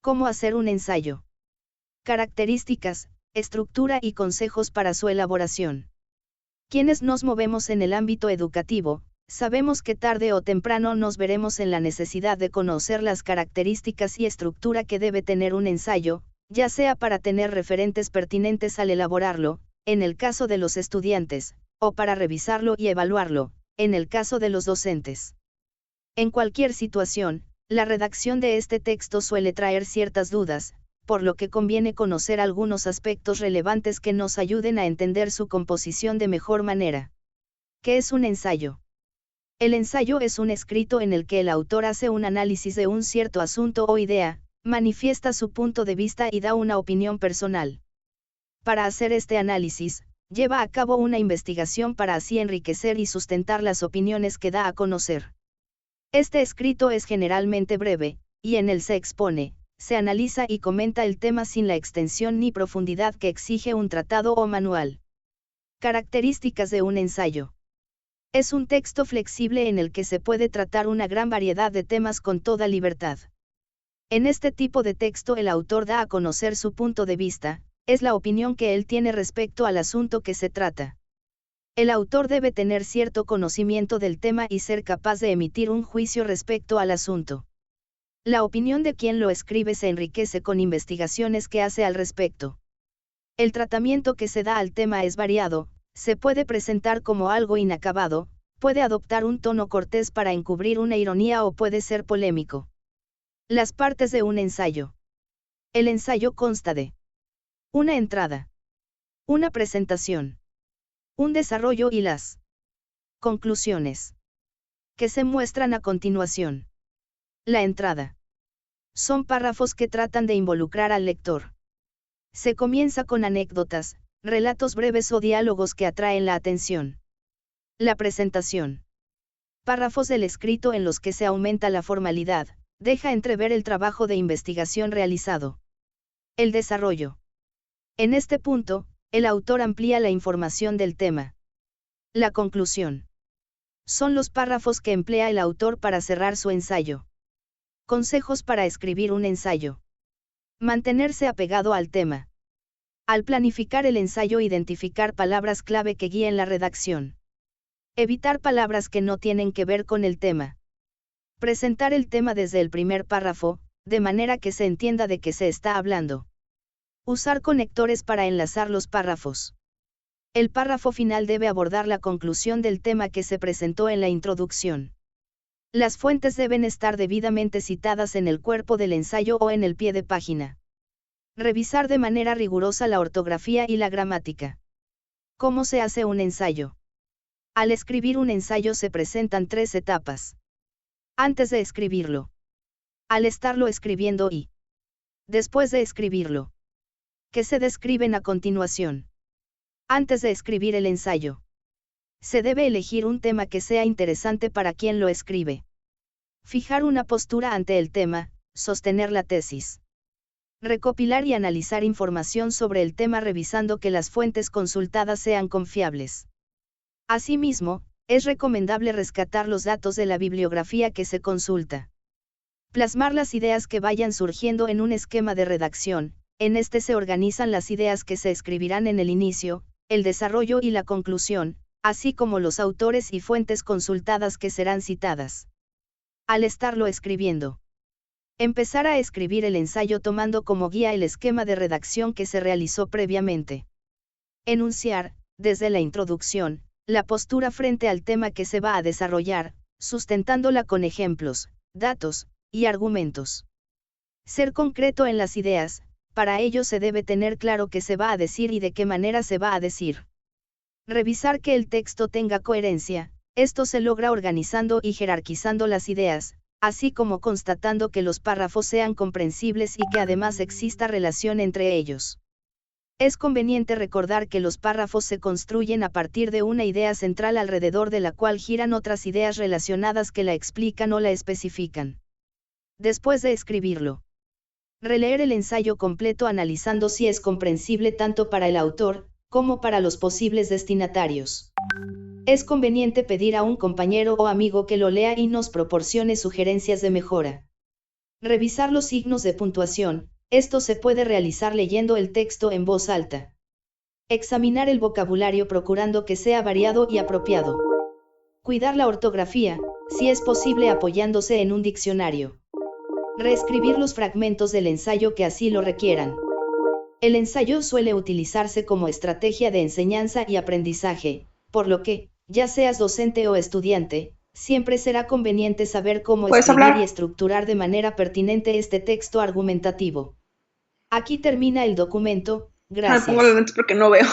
¿Cómo hacer un ensayo? Características, estructura y consejos para su elaboración. Quienes nos movemos en el ámbito educativo, sabemos que tarde o temprano nos veremos en la necesidad de conocer las características y estructura que debe tener un ensayo, ya sea para tener referentes pertinentes al elaborarlo, en el caso de los estudiantes, o para revisarlo y evaluarlo, en el caso de los docentes. En cualquier situación, la redacción de este texto suele traer ciertas dudas, por lo que conviene conocer algunos aspectos relevantes que nos ayuden a entender su composición de mejor manera. ¿Qué es un ensayo? El ensayo es un escrito en el que el autor hace un análisis de un cierto asunto o idea, manifiesta su punto de vista y da una opinión personal. Para hacer este análisis, lleva a cabo una investigación para así enriquecer y sustentar las opiniones que da a conocer. Este escrito es generalmente breve, y en él se expone, se analiza y comenta el tema sin la extensión ni profundidad que exige un tratado o manual. Características de un ensayo. Es un texto flexible en el que se puede tratar una gran variedad de temas con toda libertad. En este tipo de texto el autor da a conocer su punto de vista, es la opinión que él tiene respecto al asunto que se trata. El autor debe tener cierto conocimiento del tema y ser capaz de emitir un juicio respecto al asunto. La opinión de quien lo escribe se enriquece con investigaciones que hace al respecto. El tratamiento que se da al tema es variado, se puede presentar como algo inacabado, puede adoptar un tono cortés para encubrir una ironía o puede ser polémico. Las partes de un ensayo. El ensayo consta de una entrada, una presentación, un desarrollo y las conclusiones, que se muestran a continuación. La entrada. Son párrafos que tratan de involucrar al lector. Se comienza con anécdotas, relatos breves o diálogos que atraen la atención. La presentación. Párrafos del escrito en los que se aumenta la formalidad, deja entrever el trabajo de investigación realizado. El desarrollo. En este punto, el autor amplía la información del tema. La conclusión. Son los párrafos que emplea el autor para cerrar su ensayo. Consejos para escribir un ensayo. Mantenerse apegado al tema. Al planificar el ensayo, identificar palabras clave que guíen la redacción. Evitar palabras que no tienen que ver con el tema. Presentar el tema desde el primer párrafo, de manera que se entienda de qué se está hablando. Usar conectores para enlazar los párrafos. El párrafo final debe abordar la conclusión del tema que se presentó en la introducción. Las fuentes deben estar debidamente citadas en el cuerpo del ensayo o en el pie de página. Revisar de manera rigurosa la ortografía y la gramática. ¿Cómo se hace un ensayo? Al escribir un ensayo se presentan 3 etapas. Antes de escribirlo. Al estarlo escribiendo y después de escribirlo. Que se describen a continuación. Antes de escribir el ensayo. Se debe elegir un tema que sea interesante para quien lo escribe. Fijar una postura ante el tema, sostener la tesis. Recopilar y analizar información sobre el tema revisando que las fuentes consultadas sean confiables. Asimismo, es recomendable rescatar los datos de la bibliografía que se consulta. Plasmar las ideas que vayan surgiendo en un esquema de redacción, en este se organizan las ideas que se escribirán en el inicio, el desarrollo y la conclusión, así como los autores y fuentes consultadas que serán citadas. Al estarlo escribiendo. Empezar a escribir el ensayo tomando como guía el esquema de redacción que se realizó previamente. Enunciar, desde la introducción, la postura frente al tema que se va a desarrollar, sustentándola con ejemplos, datos, y argumentos. Ser concreto en las ideas, para ello se debe tener claro qué se va a decir y de qué manera se va a decir. Revisar que el texto tenga coherencia, esto se logra organizando y jerarquizando las ideas, así como constatando que los párrafos sean comprensibles y que además exista relación entre ellos. Es conveniente recordar que los párrafos se construyen a partir de una idea central alrededor de la cual giran otras ideas relacionadas que la explican o la especifican. Después de escribirlo. Releer el ensayo completo analizando si es comprensible tanto para el autor, como para los posibles destinatarios. Es conveniente pedir a un compañero o amigo que lo lea y nos proporcione sugerencias de mejora. Revisar los signos de puntuación. Esto se puede realizar leyendo el texto en voz alta. Examinar el vocabulario procurando que sea variado y apropiado. Cuidar la ortografía, si es posible apoyándose en un diccionario. Reescribir los fragmentos del ensayo que así lo requieran. El ensayo suele utilizarse como estrategia de enseñanza y aprendizaje, por lo que, ya seas docente o estudiante, siempre será conveniente saber cómo escribir y estructurar de manera pertinente este texto argumentativo. Aquí termina el documento, gracias. Pongo los lentes porque no veo.